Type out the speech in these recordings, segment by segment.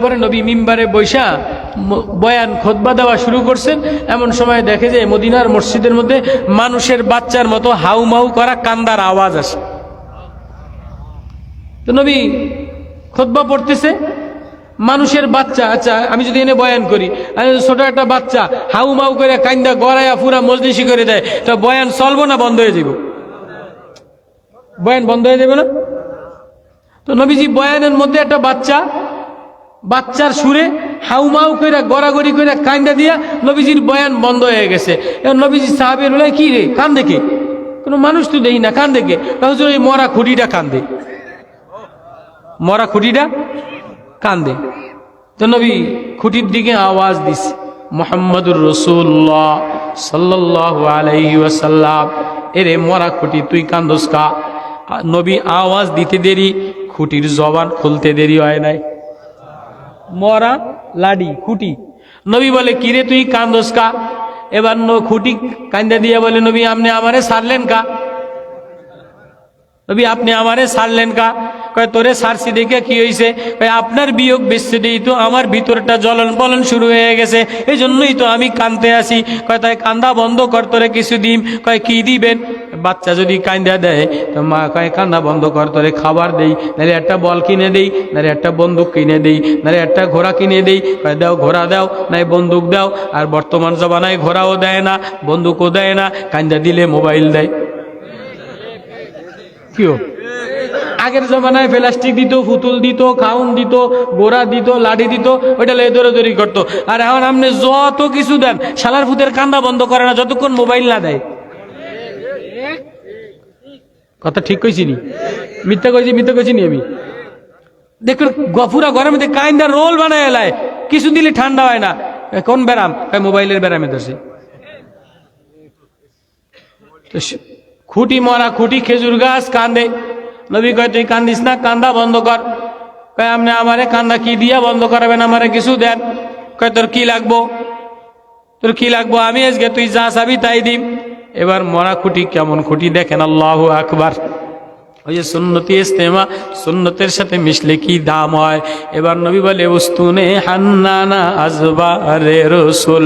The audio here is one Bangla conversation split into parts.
পরে নবী মিম্বারে বৈশা বয়ান খুতবা দেওয়া শুরু করছেন। এমন সময় দেখে যে মদিনার মসজিদের মধ্যে মানুষের বাচ্চার মতো হাউমাউ করা কান্দার আওয়াজ আসে। তো নবী খুতবা পড়তেছে, মানুষের বাচ্চা, আচ্ছা আমি যদি এনে বয়ান করি, ছোট একটা বাচ্চা হাউমাউ করে কান্দা গড়াইয়া পুরা মজলিসি করে দেয়, তো বয়ান চলবো না বন্ধ হয়ে যাব? বয়ান বন্ধ হয়ে যাবে না? তো নবীজি বয়ানের মধ্যে একটা বাচ্চার সুরে হাউমাউ করে গড়াগড়ি করে কান্দা দিয়া নবীজির বয়ান বন্ধ হয়ে গেছে। নবীজি সাহাবের বলে, কি রে কান্দে কে? কোনো মানুষ তো দেই না, কান্দে কে? হুজুর এই মরা খুঁটিটা কান্দে, মরা খুঁটিটা কান্দে। তো নবী খুঁটির দিকে আওয়াজ দিছে, মুহাম্মাদুর রাসূলুল্লাহ সাল্লাল্লাহু আলাইহি ওয়াসাল্লাম, এরে মরা খুঁটি তুই কান্দোস কা? নবী আওয়াজ দিতে দেরি, খুঁটির জবান খুলতে দেরি হয় নাই। মরা লাডি খুঁটি। নবী বলে, কিরে তুই কান্দোস কা? এবার খুঁটি কান্দা দিয়া বলে, নবী আপনি আমারে ছাড়লেন কা? নবী আপনি আমারে ছাড়লেন কা? কয় তোরে সারসি দেখে কি হয়েছে? কয় আপনার বিয়োগ বিচ্ছেদেই তো আমার ভিতরটা জ্বলন পলন শুরু হয়ে গেছে, এই জন্যই তো আমি কান্দতে আসি। কয় তাই কান্দা বন্ধ কর, তোরে কিছু দিম। কয় কি দিবেন? বাচ্চা যদি কান্দা দেয় তো মা কয় কান্না বন্ধ কর, তোরে খাবার দেই, নাহলে একটা বল কিনে দেই, নাহলে একটা বন্দুক কিনে দেই, নাহলে একটা ঘোড়া কিনে দেই। কয় দাও ঘোড়া দাও, নাই বন্দুক দাও। আর বর্তমান জমানায় ঘোড়াও দেয় না, বন্দুকও দেয় না, কান্দা দিলে মোবাইল দেয়। কিও আগের জমানায় প্লাস্টিক দিত, ফুতুল দিত, খাউন দিত, গোড়া দিত, লাঠি দিত, ওইটা লেগে দৌড়াদৌড়ি করতো। আর এখন আপনি যত কিছু দেন, শালার ফুতের কান্দা বন্ধ করে না যতক্ষণ মোবাইল না দেয়। কথা ঠিক কইছি নি? মিথ্যা কইছি নি আমি? দেখুন পুরা ঘরের মধ্যে কাইন্দা রোল বানায় এলায়, কিছু দিলে ঠান্ডা হয় না। কোন ব্যারাম? মোবাইলের ব্যারামে ধরছে। খুঁটি মরা খুঁটি, খেজুর গাছ কান্দে। নবী কয় তুই কান্দিস না, কান্দা বন্ধ কর। কয় আপনি আমারে কান্দা কি দিয়া বন্ধ করাবেন? আমারে কিছু দেন। কয় তোর কি লাগবো? তোর কি লাগবো? আমি আজকে তুই যা চাবি তাই দিম। এবার মরা খুঁটি কেমন খুঁটি দেখেন, আল্লাহু আকবার। ওই যে সুন্নতি ইস্তেমা, সুন্নতের সাথে মিশলে কি দাম হয়। এবার নবী বলে, উস্তুনে হান্নানা আজবারে রসুল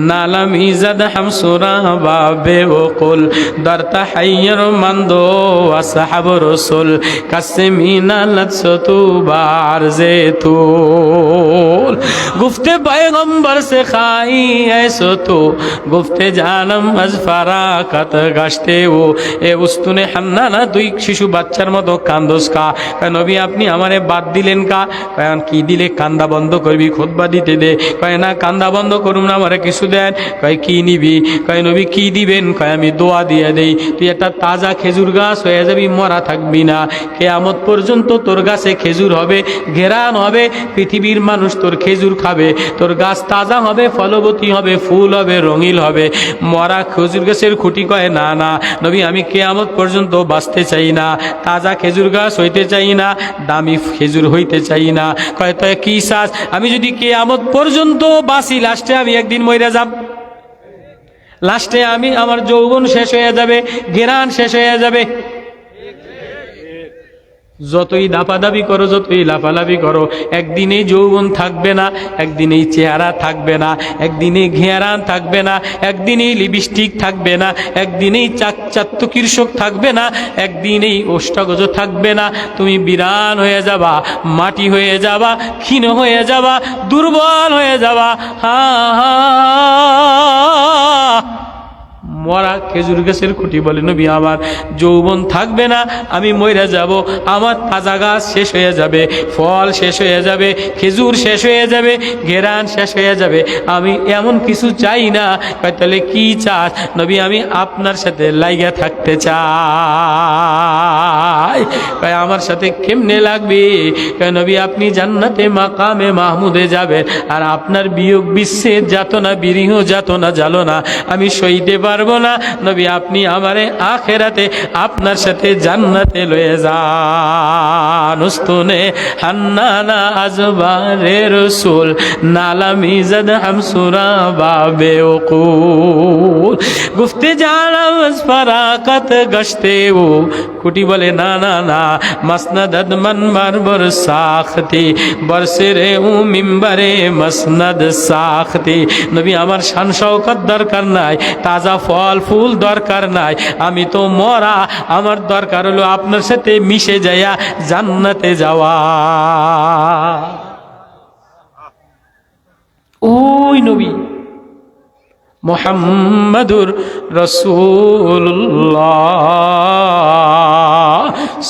নালাম ইজাদ হামসুরা বাবে ওকুল দরতা হাইয়ার মান্দো আসহাব রসুল কাসমিনা লতসতু বারজে তুল গুফতে পয়গম্বর সে খাই ऐसो तो गुफ्ते जानम अज फराकत गश्ते वो ए उस्तुने हान्नाना दुई शिशु বাচ্চার মতো কান্দোস কা? কয় নবী আপনি আমারে বাদ দিলেন কা? কয় কি দিলে কান্দা বন্ধ করবি? খুতবা দিতে দে। কয় না কান্দা বন্ধ করুম না, আমারে কিছু দেন। কয় কি নিবি? কয় নবী কি দিবেন? কয় আমি দোয়া দিয়ে দেই, তুই একটা তাজা খেজুর গাছ হয়ে যাবি, মরা থাকবি না। কিয়ামত পর্যন্ত তোর গাছে খেজুর হবে, ঘেরান হবে, পৃথিবীর মানুষ তোর খেজুর খাবে, তোর গাছ তাজা হবে, ফলবতী হবে, ফুল হবে, রঙিল হবে। মরা খেজুর গাছের খুঁটি কয় না না নবী আমি কিয়ামত পর্যন্ত বাঁচতে চাই না, তাজা খেজুর গাছ হইতে চাই না, দামি খেজুর হইতে চাই না। কয় তো কি চাস? আমি যদি কিয়ামত পর্যন্ত বাঁচি, লাস্টে আমি একদিন মইরা যাব, লাস্টে আমি আমার যৌবন শেষ হয়ে যাবে, ঘেরান শেষ হয়ে যাবে। যতই দাপাদাপি করো, যতই লাফালাফি করো, একদিনেই যৌবন থাকবে না, একদিনেই চেহারা থাকবে না, একদিনেই ঘেরান থাকবে না, একদিনেই লিপস্টিক থাকবে না, একদিনেই চাত্তুকীর্ষক থাকবে না, একদিনেই ওষ্ঠাগজ থাকবে না। তুমি বিরান হয়ে যাবা, মাটি হয়ে যাবা, ক্ষীণ হয়ে যাবা, দুর্বল হয়ে যাবা। হা হা মরা খেজুর গাছের খুঁটি বলে, নবী আমার যৌবন থাকবে না, আমি মইরা যাব, আমার তাজা গাছ শেষ হয়ে যাবে, ফল শেষ হয়ে যাবে, খেজুর শেষ হয়ে যাবে, ঘেরান শেষ হয়ে যাবে। আমি এমন কিছু চাই না। তাহলে কি চাস? নবী আমি আপনার সাথে লাইগা থাকতে চাই। আমার সাথে কেমনে লাগবে? নবী আপনি জান্নাতে মাকামে মাহমুদে যাবেন, আর আপনার বিয়োগ বিচ্ছেদ যাতনা বিরিহ যাতনা জ্বালনা আমি সইতে পারবো না। না, নবী আপনি আমারে আখেরাতে আপনার সাথে জান্নাতে লয়ে যান। উস্তুনে হান্নানা আজবারে রসুল নালামি জদ হামসুরা বাবে ওকুল গুফতে জানা ফরাকত গশতে ও খুঁটি বলে না না না মসনদ মন বরবর সাখতি বরসরে ও মিম্বরে মসনদ সাখতি। নবী আমার শান শওকত দরকার নাই, তাজা ফল ফুল দরকার নাই, আমি তো মরা, আমার দরকার হলো আপনার সাথে মিশে যাইয়া জান্নাতে যাওয়া। ওই নবী মুহাম্মাদুর রাসূলুল্লাহ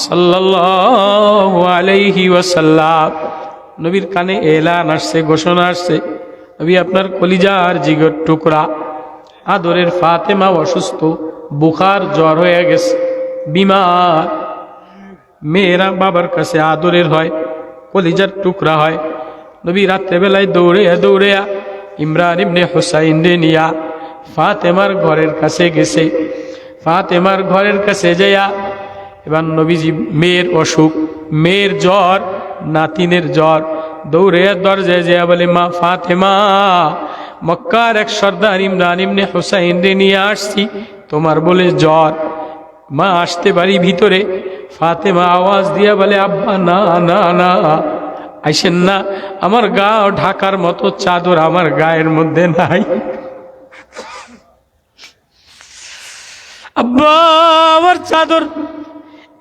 সাল্লাল্লাহু আলাইহি ওয়াসাল্লাম, নবীর কানে এলান আসছে, ঘোষণা আসছে, নবী আপনার কলিজার জিগর টুকরা আদরের ফাতেমা অসুস্থ, বুখার জ্বর হয়ে গেছে, বিমার। মেয়েরা বাবার কাছে আদরের হয়, কলিজার টুকরা হয়। নবী রাত্রেবেলায় দৌড়ে দৌড়ে ইমরান ইবনে হুসাইন রে নিয়া ফাতেমার ঘরের কাছে গেছে। ফাতেমার ঘরের কাছে যাইয়া এবার নবীজি মেয়ের অসুখ, মেয়ের জ্বর, নাতিনের জ্বর, দৌড়ে দরজায় যাইয়া বলে মা ফাতেমা, মক্কার এক সর্দার ইমরান ইবনে হুসাইন রে নিয়ে আসছি, তোমার বলে জ্বর, মা আসতে পারি ভিতরে? ফাতেমা আওয়াজ দিয়া বলে আব্বা না না না আইসেন না, আমার গা ঢাকার মতো চাদর আমার গায়ের মধ্যে নাই। আব্বা আমার চাদর,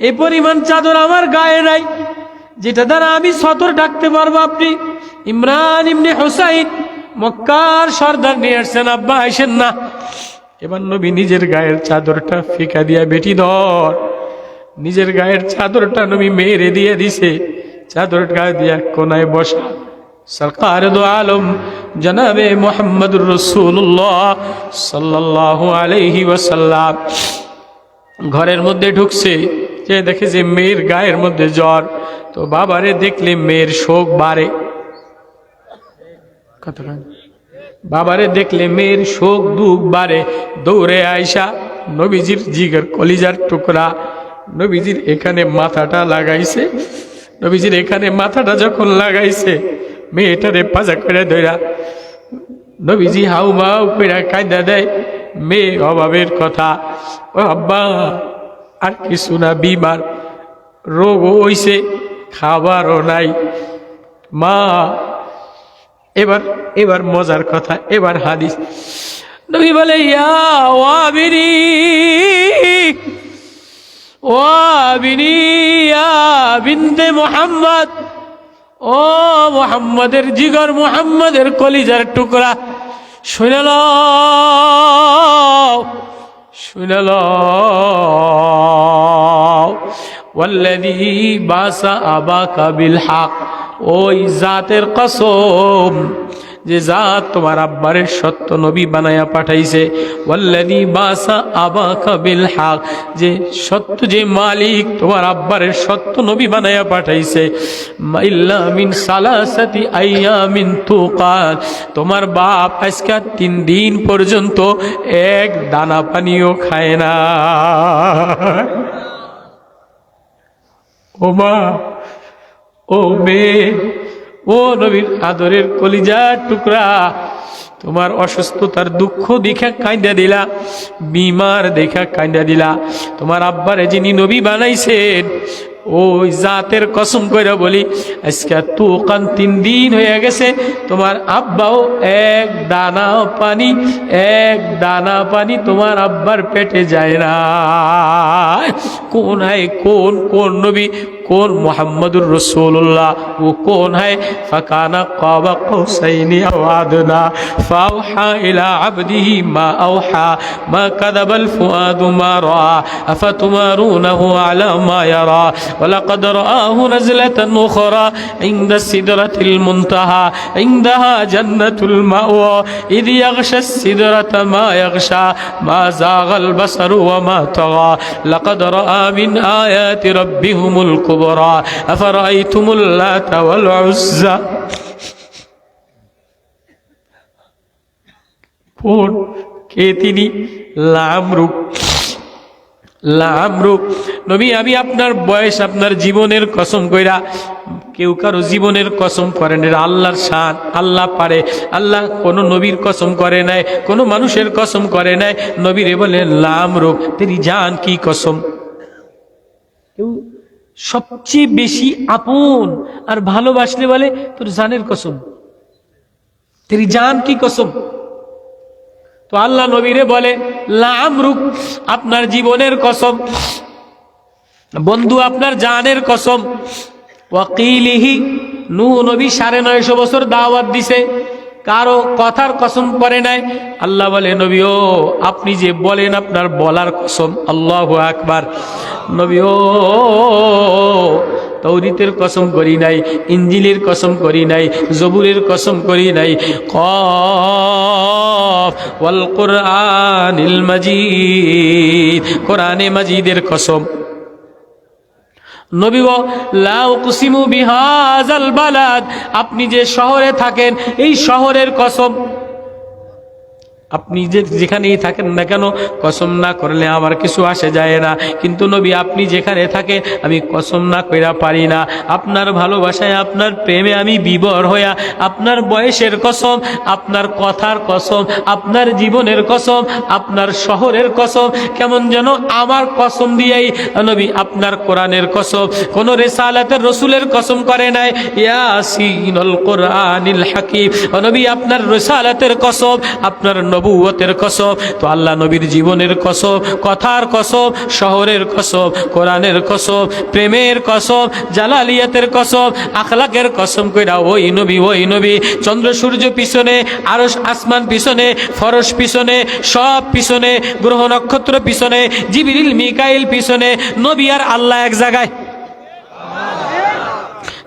এ পরিমাণ চাদর আমার গায়ে নাই যেটা দ্বারা আমি সতর ঢাকতে পারবো। আপনি ইমরান ইবনে হুসাইন মক্কার সর্দার নিয়ে আসছেন, আব্বা আইসেন না। এবার নবী নিজের গায়ের চাদরটা ফিকা দিয়া বেটি ধর, নিজের গায়ের চাদরটা নবী মেরে দিয়ে দিছে, চাদর গায়ে দিয়া কোনায় বসা সরকার দো আলম জনাবে মুহাম্মদুর রাসূলুল্লাহ সাল্লাল্লাহু আলাইহি ওয়াসাল্লাম ঘরের মধ্যে ঢুকছে, যে দেখে যে মেয়ের গায়ের মধ্যে জ্বর, তো বাবারে দেখলে মেয়ের শোক বাড়ে। বাবারে দেখলে মেয়ের শোক দুঃখ বাড়ে, দৌড়ে আয়সা নবীজির জিগর কলিজার টুকরা নবীজির এখানে মাথাটা লাগাইছে। নবীজির এখানে মাথাটা যখন লাগাইছে, মেয়েটারে পাজা করে ধরা নবীজি হাউ মাউ করে কায়দা দেয়। মেয়ে অভাবের কথা, ও আব্বা আর কিছু না, বিমার, রোগও হইছে, খাবারও নাই। মা এবার এবার মজার কথা, এবার হাদিস। নবী বলে ইয়া ওয়াবিনি ওয়াবিনি ইয়া বিনতে মুহাম্মদ, ও মুহাম্মদের জিগর, মুহাম্মদের কলিজার টুকরা, শুনে লও শুনে লও। ওয়াল্লাযী বাসা আবাকা বিল হক, ওই জাতের কসম যে জাত তোমার আব্বারে সত্য নবী বানায়া পাঠাইছে। ওয়াল্লাযী বাসা আবাকা বিল হক, যে সত্য, যে মালিক তোমার আব্বারে সত্য নবী বানায়া পাঠাইছে। ইল্লা মিন সালাসাতি আইয়ামিন তুকাত, তোমার বাপ আজকে 3 দিন পর্যন্ত এক দানা পানিও খায় না। ও মা, ও মেয়ে, ও নবীর আদরের কলিজার টুকরা, তোমার অসুস্থতার দুঃখ দেখা কাঁদা দিলা, বিমার দেখা কাঁদা দিলা। তোমার আব্বারে যিনি নবী বানাইছেন, ওই জাতের কসম করে বলি, আজকে তুকান 3 দিন হয়ে গেছে, তোমার আব্বাও এক দানা পানি তোমার আব্বার পেটে যায় না। কোন হয় কোন কোন নবী, কোন মুহাম্মদুর রাসূলুল্লাহ, वो कौन है? फकाना क़ाब क़ौसैन अव अदना फ़ाओहा इला अब्दिही मा औहा मा कज़बल फ़ुआदु मा रआ अफ़तुमारूनहु अला मा यरा वलक़द रआहु नज़लतन उख़रा इंद सिदरतिल मुंतहा इंदहा जन्नतुल मावा इज़ यग़शा सिदरत मा यग़शा मा ज़ाग़ल बसरु व मा तग़ा लक़द रआ मिन आयाति रब्बिहुमुल कुबरा अफ़रअयतुमुल लाता वल उज़्ज़ा। কোন কে তিনি? লামরুক লামরুক, নবী আমি আপনার বয়স, আপনার জীবনের কসম কইরা, কেউ কারো জীবনের কসম করেন, এটা আল্লাহর শান, আল্লাহ পারে। আল্লাহ কোন নবীর কসম করে নাই, কোন মানুষের কসম করে নাই। নবীরে বলে লামরুক, তেরি জান কি কসম। কেউ সবচেয়ে বেশি আপন আর ভালোবাসলে বলে তোর জানের কসম, তেরি জান কি কসম। তো আল্লাহ নবীরে বলে লামরুক, আপনার জীবনের কসম, বন্ধু আপনার জানের কসম। ওয়াকিলিহি, নূহ নবী 950 বছর দাওয়াত দিছে, কারো কথার কসম করে নাই। আল্লাহ বলে নবী ও আপনি যে বলেন আপনার বলার কসম। আল্লাহু আকবার। নবী ও তৌরিতের কসম করি নাই, ইঞ্জিলের কসম করি নাই, জবুরের কসম করি নাই, কফ ওয়াল কুরআনিল মাজিদ, কোরআনে মাজিদের কসম। নবী গো লা উকসিমু বিহাযাল বালাদ, আপনি যে শহরে থাকেন এই শহরের কসম। আপনি যেখানেই থাকেন না কেন কসম না করলে আমার কিছু আসে যায় না, কিন্তু নবী আপনি যেখানে থাকেন আমি কসম না কইরা পারি না। আপনার ভালোবাসায়, আপনার প্রেমে আমি বিভোর হইয়া আপনার বয়সের কসম, আপনার কথার কসম, আপনার জীবনের কসম, আপনার শহরের কসম, কেমন যেন আমার কসম দিয়েই নবী আপনার কোরআনের কসম। কোন রিসালাতের রসুলের কসম করে নাই, ইয়াসিনুল কোরআনিল হাকিম, নবী আপনার রিসালাতের কসম, আপনার নবুয়তের কসম। তো আল্লাহ নবীর জীবনের কসম, কথার কসম, শহরের কসম, কোরআনের কসম, প্রেমের কসম, জালালিয়াতের কসম, আখলাকের কসম কইরা ওই নবী চন্দ্র সূর্য পিছনে, আরশ আসমান পিছনে, ফরশ পিছনে, সব পিছনে, গ্রহ নক্ষত্র পিছনে, জিবরিল মিকাইল পিছনে, নবী আর আল্লাহ এক জায়গায়।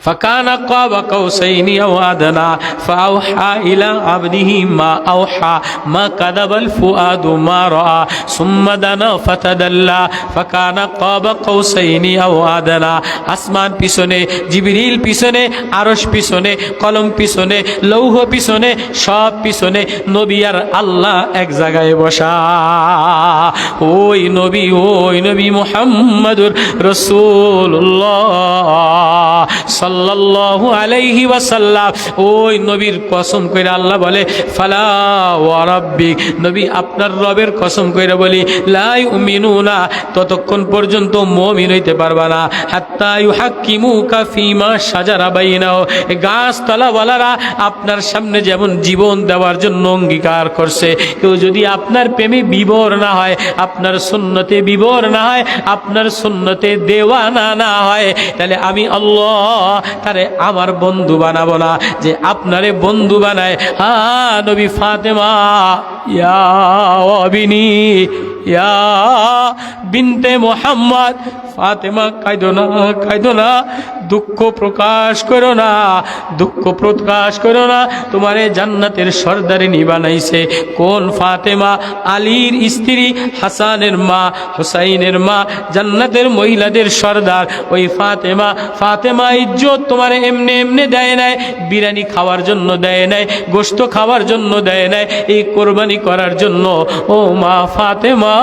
فكان قاب قوسين أو أدنى فأوحى إلى عبده ما أوحى ما كذب الفؤاد ما رأى ثم دنا فتدلى فكان قاب قوسين أو أدنى। আসমান পিছনে, জিবরিল পিছনে, আরশ পিছনে, কলম পিছনে, লৌহ পিছনে, সব পিছনে, নবী আর আল্লাহ এক জায়গায় বসা। ওই নবী মুহাম্মাদুর রাসূলুল্লাহ সাল্লাল্লাহু আলাইহি ওয়াসাল্লাম, ওই নবীর কসম কইরা আল্লাহ বলে ফালা ওয়া রাব্বিক, নবী আপনার রবের কসম কইরা বলি লা ইউমিনুনা, ততক্ষণ পর্যন্ত মুমিন হইতে পারবা না, হাত্তা ইউহাক্কিমুকা ফীমা শাজারা বাইনাহুম, গাছতলাওয়ালারা আপনার সামনে যেমন জীবন দেওয়ার জন্য অঙ্গীকার করছে, কেউ যদি আপনার প্রেমে বিভোর না হয়, আপনার সুন্নতে বিভোর না হয়, আপনার সুন্নতে দেওয়ানা না হয়, তাহলে আমি আল্লাহ তারে আমার বন্ধু বানাবো না। যে আপনারে বন্ধু বানায়, হ্যাঁ নবী ফাতেমা ইয়া আবিনি ইয়া বিনতে মুহাম্মদ, ফাতেমা কাঁদো না, দুঃখ প্রকাশ করো না, দুঃখ প্রকাশ করো না, তোমারে জান্নাতের সর্দারিনী বানাইছে। কোন ফাতেমা? আলীর স্ত্রী, হাসানের মা, হুসাইনের মা, জান্নাতের মহিলাদের সর্দার ওই ফাতেমা। ফাতেমা ইজ্জত তোমারে এমনি এমনি দেয় নাই, বিরিয়ানি খাওয়ার জন্য দেয় নাই, গোশত খাওয়ার জন্য দেয় নাই, এই কোরবানি করার জন্য। ও মা ফাতেমা।